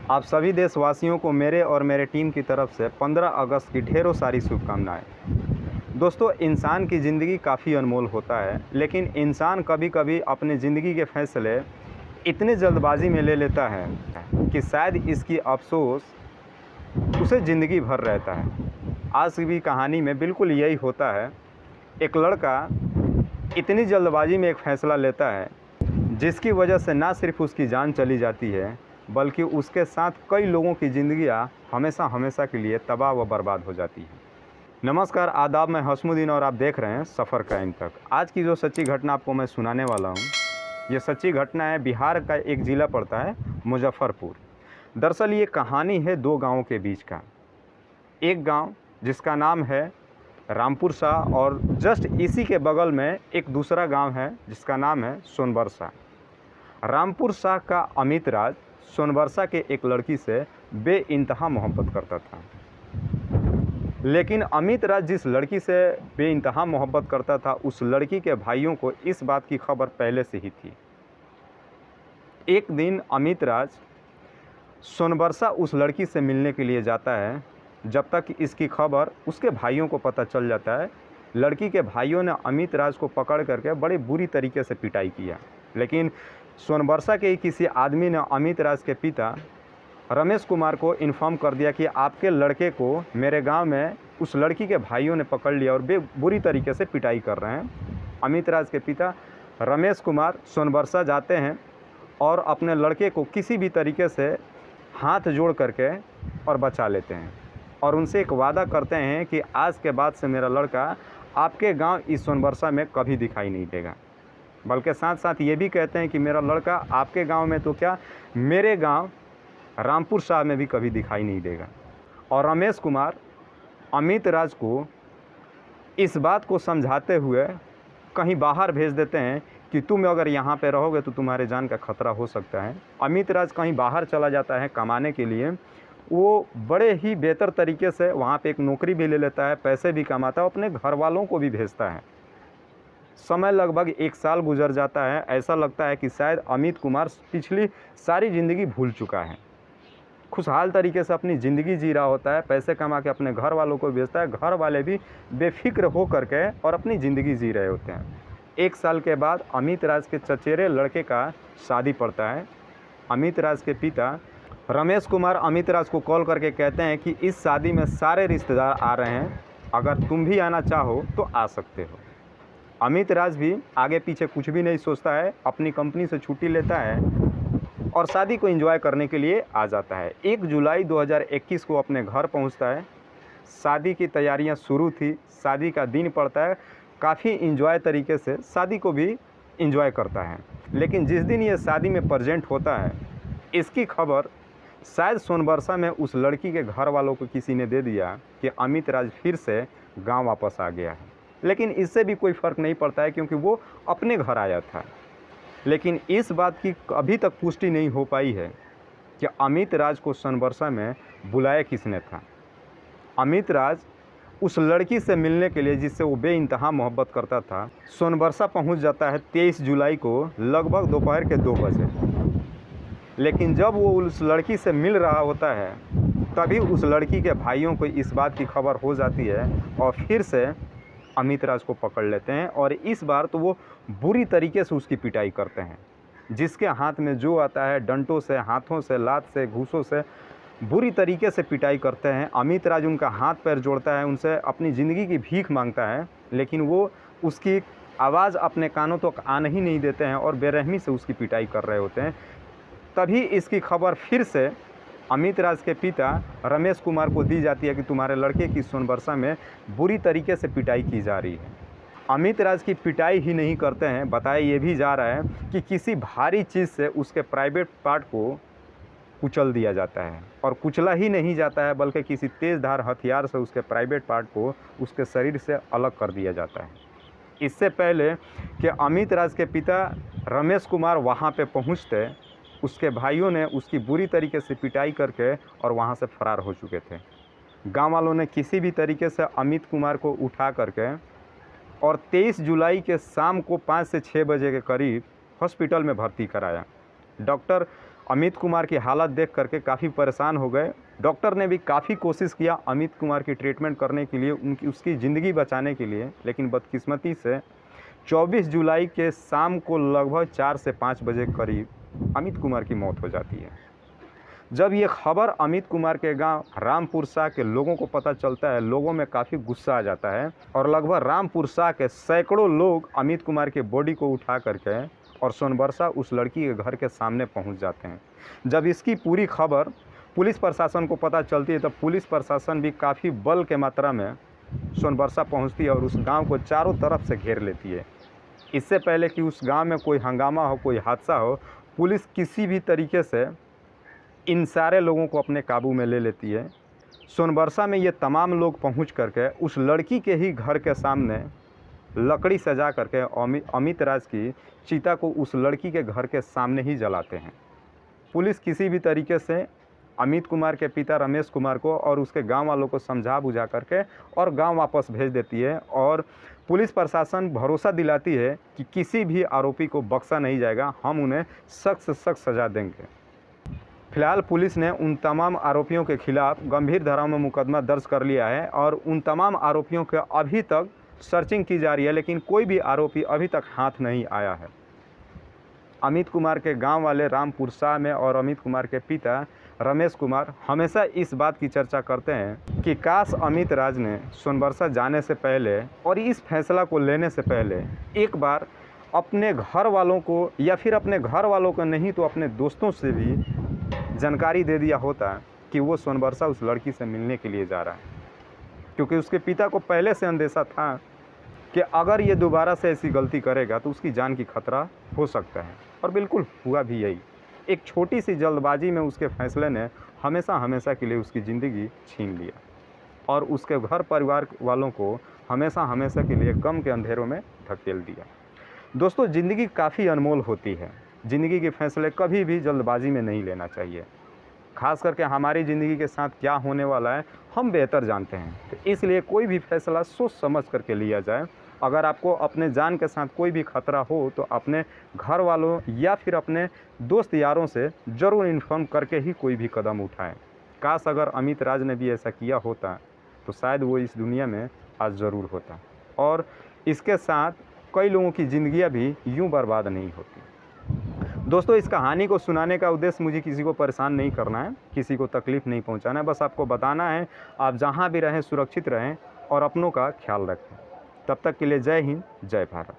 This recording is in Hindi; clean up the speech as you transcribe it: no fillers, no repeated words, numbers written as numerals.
आप सभी देशवासियों को मेरे और मेरे टीम की तरफ से 15 अगस्त की ढेरों सारी शुभकामनाएं। दोस्तों, इंसान की ज़िंदगी काफ़ी अनमोल होता है, लेकिन इंसान कभी कभी अपनी ज़िंदगी के फैसले इतने जल्दबाजी में ले लेता है कि शायद इसकी अफसोस उसे ज़िंदगी भर रहता है। आज की भी कहानी में बिल्कुल यही होता है। एक लड़का इतनी जल्दबाजी में एक फ़ैसला लेता है जिसकी वजह से ना सिर्फ उसकी जान चली जाती है, बल्कि उसके साथ कई लोगों की ज़िंदगियाँ हमेशा हमेशा के लिए तबाह व बर्बाद हो जाती हैं। नमस्कार, आदाब, मैं हसमुद्दीन और आप देख रहे हैं सफ़र का एंड तक। आज की जो सच्ची घटना आपको मैं सुनाने वाला हूँ, ये सच्ची घटना है। बिहार का एक ज़िला पड़ता है मुजफ्फरपुर। दरअसल ये कहानी है दो गाँवों के बीच का। एक गाँव जिसका नाम है रामपुर शाह, और जस्ट इसी के बगल में एक दूसरा गांव है जिसका नाम है सोनबरसा। रामपुर शाह का अमित राज सोनबरसा के एक लड़की से बेइंतहा मोहब्बत करता था। लेकिन अमित राज जिस लड़की से बेइंतहा मोहब्बत करता था, उस लड़की के भाइयों को इस बात की खबर पहले से ही थी। एक दिन अमित राज सोनबरसा उस लड़की से मिलने के लिए जाता है। जब तक इसकी खबर उसके भाइयों को पता चल जाता है, लड़की के भाइयों ने अमित राज को पकड़ करके बड़ी बुरी तरीके से पिटाई किया। लेकिन सोनबरसा के ही किसी आदमी ने अमित राज के पिता रमेश कुमार को इन्फॉर्म कर दिया कि आपके लड़के को मेरे गांव में उस लड़की के भाइयों ने पकड़ लिया और बुरी तरीके से पिटाई कर रहे हैं। अमित राज के पिता रमेश कुमार सोनबरसा जाते हैं और अपने लड़के को किसी भी तरीके से हाथ जोड़ करके और बचा लेते हैं, और उनसे एक वादा करते हैं कि आज के बाद से मेरा लड़का आपके गांव इस सोनबरसा में कभी दिखाई नहीं देगा। बल्कि साथ साथ ये भी कहते हैं कि मेरा लड़का आपके गांव में तो क्या, मेरे गांव रामपुर शाह में भी कभी दिखाई नहीं देगा। और रमेश कुमार अमित राज को इस बात को समझाते हुए कहीं बाहर भेज देते हैं कि तुम अगर यहाँ पे रहोगे तो तुम्हारे जान का खतरा हो सकता है। अमित राज कहीं बाहर चला जाता है कमाने के लिए। वो बड़े ही बेहतर तरीके से वहाँ पे एक नौकरी भी ले लेता है, पैसे भी कमाता है, अपने घर वालों को भी भेजता है। समय लगभग 1 साल गुजर जाता है। ऐसा लगता है कि शायद अमित कुमार पिछली सारी ज़िंदगी भूल चुका है। खुशहाल तरीके से अपनी ज़िंदगी जी रहा होता है, पैसे कमा के अपने घर वालों को भेजता है। घर वाले भी बेफिक्र हो करके और अपनी ज़िंदगी जी रहे होते हैं। 1 साल के बाद अमित राज के चचेरे लड़के का शादी पड़ता है। अमित राज के पिता रमेश कुमार अमित राज को कॉल करके कहते हैं कि इस शादी में सारे रिश्तेदार आ रहे हैं, अगर तुम भी आना चाहो तो आ सकते हो। अमित राज भी आगे पीछे कुछ भी नहीं सोचता है, अपनी कंपनी से छुट्टी लेता है और शादी को एंजॉय करने के लिए आ जाता है। 1 जुलाई 2021 को अपने घर पहुंचता है। शादी की तैयारियां शुरू थी, शादी का दिन पड़ता है। काफ़ी एंजॉय तरीके से शादी को भी एंजॉय करता है। लेकिन जिस दिन ये शादी में प्रेजेंट होता है, इसकी खबर शायद सोनबरसा में उस लड़की के घर वालों को किसी ने दे दिया कि अमित राज फिर से गांव वापस आ गया है। लेकिन इससे भी कोई फ़र्क नहीं पड़ता है, क्योंकि वो अपने घर आया था। लेकिन इस बात की अभी तक पुष्टि नहीं हो पाई है कि अमित राज को सोनबरसा में बुलाया किसने था। अमित राज उस लड़की से मिलने के लिए जिससे वो बेइंतहा मोहब्बत करता था, सोनबरसा पहुंच जाता है 23 जुलाई को लगभग दोपहर के 2 बजे। लेकिन जब वो उस लड़की से मिल रहा होता है, तभी उस लड़की के भाइयों को इस बात की खबर हो जाती है और फिर से अमित राज को पकड़ लेते हैं। और इस बार तो वो बुरी तरीके से उसकी पिटाई करते हैं। जिसके हाथ में जो आता है, डंटों से, हाथों से, लात से, घूसों से बुरी तरीके से पिटाई करते हैं। अमित राज उनका हाथ पैर जोड़ता है, उनसे अपनी ज़िंदगी की भीख मांगता है, लेकिन वो उसकी आवाज़ अपने कानों तक आने ही नहीं देते हैं और बेरहमी से उसकी पिटाई कर रहे होते हैं। तभी इसकी खबर फिर से अमित राज के पिता रमेश कुमार को दी जाती है कि तुम्हारे लड़के की सोनबरसा में बुरी तरीके से पिटाई की जा रही है। अमित राज की पिटाई ही नहीं करते हैं, बताया ये भी जा रहा है कि किसी भारी चीज़ से उसके प्राइवेट पार्ट को कुचल दिया जाता है। और कुचला ही नहीं जाता है, बल्कि किसी तेज़धार हथियार से उसके प्राइवेट पार्ट को उसके शरीर से अलग कर दिया जाता है। इससे पहले कि अमित राज के पिता रमेश कुमार वहाँ पे पहुँचते, उसके भाइयों ने उसकी बुरी तरीके से पिटाई करके और वहाँ से फरार हो चुके थे। गांव वालों ने किसी भी तरीके से अमित कुमार को उठा करके और 23 जुलाई के शाम को 5 से 6 बजे के करीब हॉस्पिटल में भर्ती कराया। डॉक्टर अमित कुमार की हालत देख करके काफ़ी परेशान हो गए। डॉक्टर ने भी काफ़ी कोशिश किया अमित कुमार की ट्रीटमेंट करने के लिए, उसकी ज़िंदगी बचाने के लिए, लेकिन बदकिस्मती से 24 जुलाई के शाम को लगभग 4 से 5 बजे करीब अमित कुमार की मौत हो जाती है। जब ये खबर अमित कुमार के गांव रामपुर शाह के लोगों को पता चलता है, लोगों में काफ़ी गुस्सा आ जाता है और लगभग रामपुर शाह के सैकड़ों लोग अमित कुमार के बॉडी को उठा करके और सोनबरसा उस लड़की के घर के सामने पहुंच जाते हैं। जब इसकी पूरी खबर पुलिस प्रशासन को पता चलती है, तब पुलिस प्रशासन भी काफ़ी बल के मात्रा में सोनबरसा पहुंचती है और उस गांव को चारों तरफ से घेर लेती है। इससे पहले कि उस गांव में कोई हंगामा हो, कोई हादसा हो, पुलिस किसी भी तरीके से इन सारे लोगों को अपने काबू में ले लेती है। सोनबरसा में ये तमाम लोग पहुंच करके उस लड़की के ही घर के सामने लकड़ी सजा करके अमित राज की चिता को उस लड़की के घर के सामने ही जलाते हैं। पुलिस किसी भी तरीके से अमित कुमार के पिता रमेश कुमार को और उसके गांव वालों को समझा बुझा करके और गांव वापस भेज देती है और पुलिस प्रशासन भरोसा दिलाती है कि किसी भी आरोपी को बख्शा नहीं जाएगा, हम उन्हें सख्त से सख्त सज़ा देंगे। फिलहाल पुलिस ने उन तमाम आरोपियों के खिलाफ गंभीर धाराओं में मुकदमा दर्ज कर लिया है और उन तमाम आरोपियों के अभी तक सर्चिंग की जा रही है, लेकिन कोई भी आरोपी अभी तक हाथ नहीं आया है। अमित कुमार के गांव वाले रामपुर शाह में और अमित कुमार के पिता रमेश कुमार हमेशा इस बात की चर्चा करते हैं कि काश अमित राज ने सोनबरसा जाने से पहले और इस फैसला को लेने से पहले एक बार अपने घर वालों को, या फिर अपने घर वालों को नहीं तो अपने दोस्तों से भी जानकारी दे दिया होता कि वो सोनबरसा उस लड़की से मिलने के लिए जा रहा है, क्योंकि उसके पिता को पहले से अंदेशा था कि अगर ये दोबारा से ऐसी गलती करेगा तो उसकी जान की खतरा हो सकता है। और बिल्कुल हुआ भी यही। एक छोटी सी जल्दबाजी में उसके फैसले ने हमेशा के लिए उसकी ज़िंदगी छीन लिया और उसके घर परिवार वालों को हमेशा के लिए गम के अंधेरों में धकेल दिया। दोस्तों, ज़िंदगी काफ़ी अनमोल होती है। ज़िंदगी के फैसले कभी भी जल्दबाजी में नहीं लेना चाहिए। खास करके हमारी ज़िंदगी के साथ क्या होने वाला है हम बेहतर जानते हैं, तो इसलिए कोई भी फैसला सोच समझ करके लिया जाए। अगर आपको अपने जान के साथ कोई भी खतरा हो तो अपने घर वालों या फिर अपने दोस्त यारों से ज़रूर इन्फॉर्म करके ही कोई भी कदम उठाएं। काश अगर अमित राज ने भी ऐसा किया होता तो शायद वो इस दुनिया में आज ज़रूर होता और इसके साथ कई लोगों की ज़िंदगियां भी यूं बर्बाद नहीं होती। दोस्तों, इस कहानी को सुनाने का उद्देश्य मुझे किसी को परेशान नहीं करना है, किसी को तकलीफ़ नहीं पहुंचाना है, बस आपको बताना है आप जहां भी रहें सुरक्षित रहें और अपनों का ख्याल रखें। तब तक के लिए जय हिंद, जय भारत।